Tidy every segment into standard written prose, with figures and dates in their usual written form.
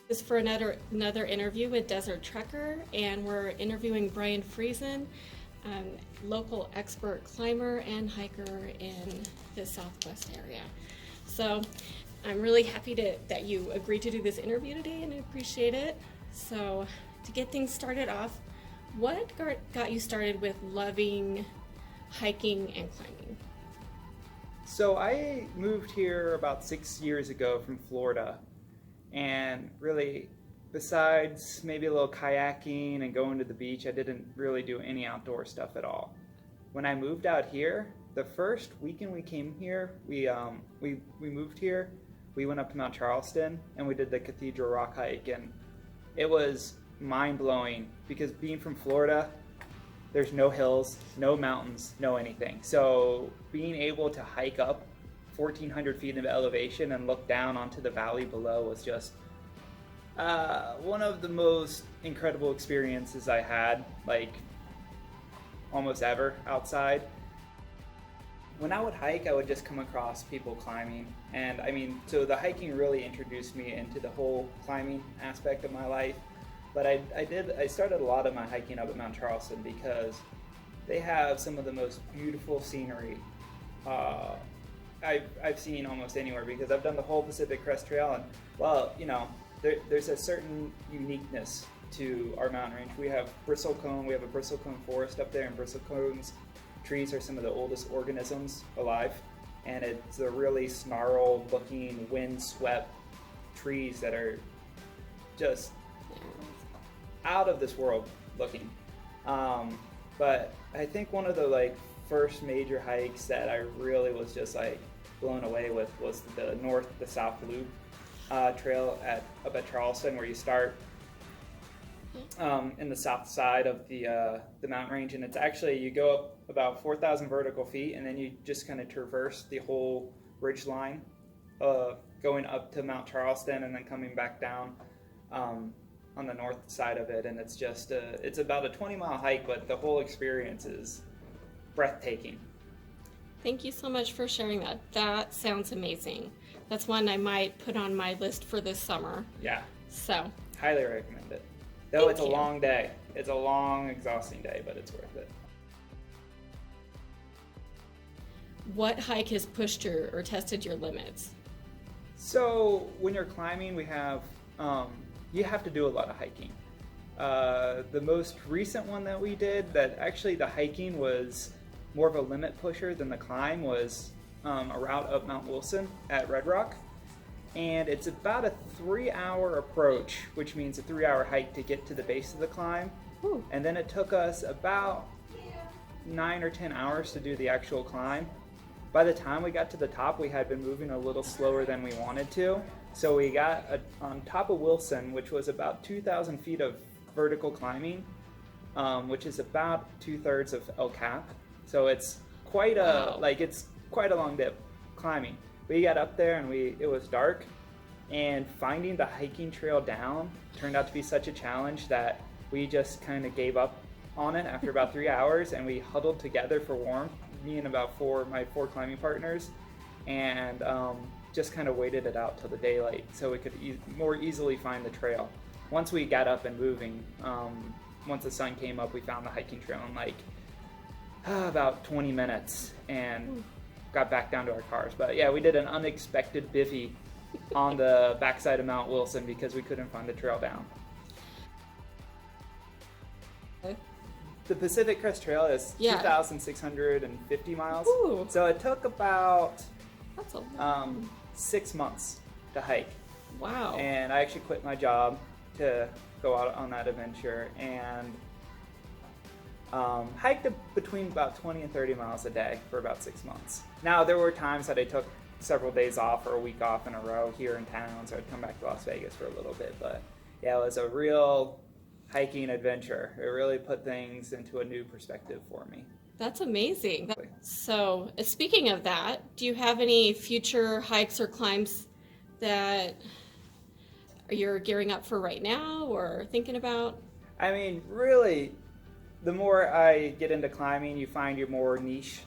This is for another interview with Desert Trekker, and we're interviewing Bryan Friesen, local expert climber and hiker in the Southwest area. So I'm really happy that you agreed to do this interview today, and I appreciate it. So to get things started off, what got you started with loving hiking and climbing? So I moved here about 6 years ago from Florida, and really, besides maybe a little kayaking and going to the beach, I didn't really do any outdoor stuff at all. When I moved out here, the first weekend we came here, we moved here. We went up to Mount Charleston and we did the Cathedral Rock hike, and it was mind blowing because being from Florida, there's no hills, no mountains, no anything. So being able to hike up 1,400 feet of elevation and look down onto the valley below was just one of the most incredible experiences I had, like almost ever outside. When I would hike, I would just come across people climbing. And I mean, so the hiking really introduced me into the whole climbing aspect of my life. But I started a lot of my hiking up at Mount Charleston because they have some of the most beautiful scenery I've seen almost anywhere, because I've done the whole Pacific Crest Trail, and well, you know, there's a certain uniqueness to our mountain range. We have bristlecone, we have a bristlecone forest up there, and bristlecones trees are some of the oldest organisms alive, and it's a really snarled looking, wind-swept trees that are just out of this world looking. But I think one of the first major hikes that I really was just blown away with was the north to south loop trail up at Charleston, where you start in the south side of the mountain range, and it's actually, you go up about 4,000 vertical feet, and then you just kind of traverse the whole ridge line, going up to Mount Charleston and then coming back down on the north side of it. And it's just it's about a 20-mile hike, but the whole experience is breathtaking. Thank you so much for sharing that. That sounds amazing. That's one I might put on my list for this summer. Yeah. So Highly recommend it. Though Thank it's you. a long day. It's a long, exhausting day, but it's worth it. what hike has pushed or tested your limits? So when you're climbing, we have you have to do a lot of hiking. The most recent one that we did, that actually the hiking was more of a limit pusher than the climb, was a route up Mount Wilson at Red Rock. And it's about a 3-hour approach, which means a 3-hour hike to get to the base of the climb. Ooh. And then it took us about 9 or 10 hours to do the actual climb. By the time we got to the top, we had been moving a little slower than we wanted to. So we got on top of Wilson, which was about 2,000 feet of vertical climbing, which is about 2/3 of El Cap. So it's quite a it's quite a long dip climbing. We got up there and it was dark, and finding the hiking trail down turned out to be such a challenge that we just kind of gave up on it after about 3 hours, and we huddled together for warmth, me and about my four climbing partners, and just kind of waited it out till the daylight so we could more easily find the trail. Once we got up and moving, once the sun came up, we found the hiking trail in about 20 minutes and got back down to our cars. But yeah, we did an unexpected bivvy on the backside of Mount Wilson because we couldn't find the trail down. The Pacific Crest Trail is 2,650 miles. Ooh. So it took about That's a lot. 6 months to hike. Wow. And I actually quit my job to go out on that adventure, and hiked between about 20 and 30 miles a day for about 6 months. Now, there were times that I took several days off or a week off in a row here in town, so I'd come back to Las Vegas for a little bit. But yeah, it was a real hiking adventure. It really put things into a new perspective for me. That's amazing. So, speaking of that, do you have any future hikes or climbs that you're gearing up for right now or thinking about? I mean, really, the more I get into climbing, you find your more niche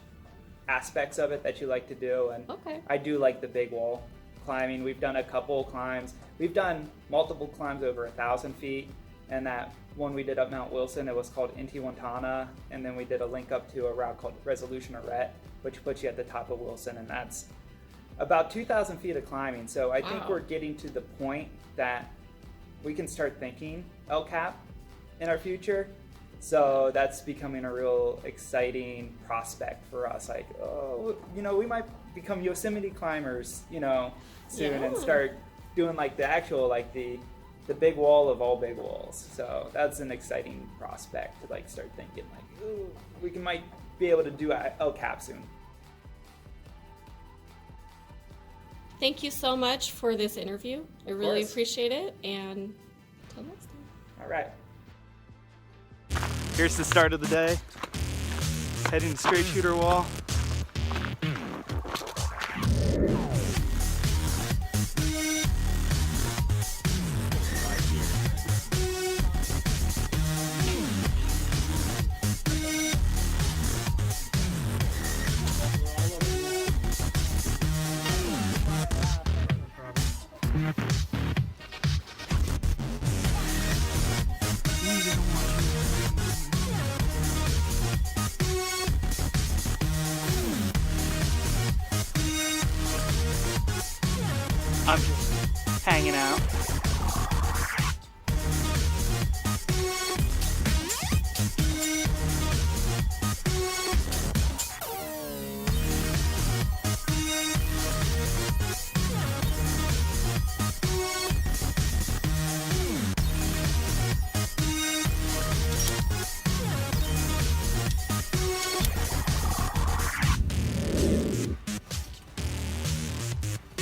aspects of it that you like to do. And Okay. I do like the big wall climbing. We've done a couple climbs. We've done multiple climbs over 1,000 feet, and that one we did up Mount Wilson, it was called Intihuatana, and then we did a link up to a route called Resolution Arret, which puts you at the top of Wilson, and that's about 2,000 feet of climbing. So I think Wow. we're getting to the point that we can start thinking El Cap in our future. So that's becoming a real exciting prospect for us. Like, oh, you know, we might become Yosemite climbers, you know, soon and Yeah. start doing like the actual, like the big wall of all big walls. So that's an exciting prospect to like start thinking like, ooh, might be able to do El Cap soon. Thank you so much for this interview. I really course. appreciate it, and until next time. All right. Here's the start of the day. Heading to Straight Shooter Wall. I'm just hanging out.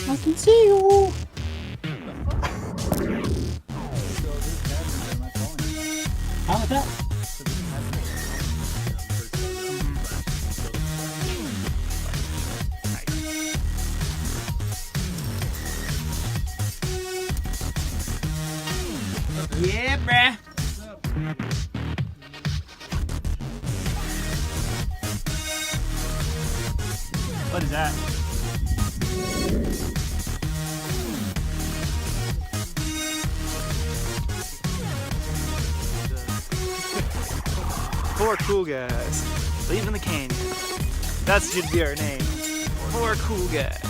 I can see you. How about that? Yeah, bruh. What is that? Four cool guys leaving the canyon. That should be our name. Four cool guys.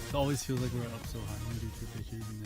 It always feels like we're up so high when we do trip pictures and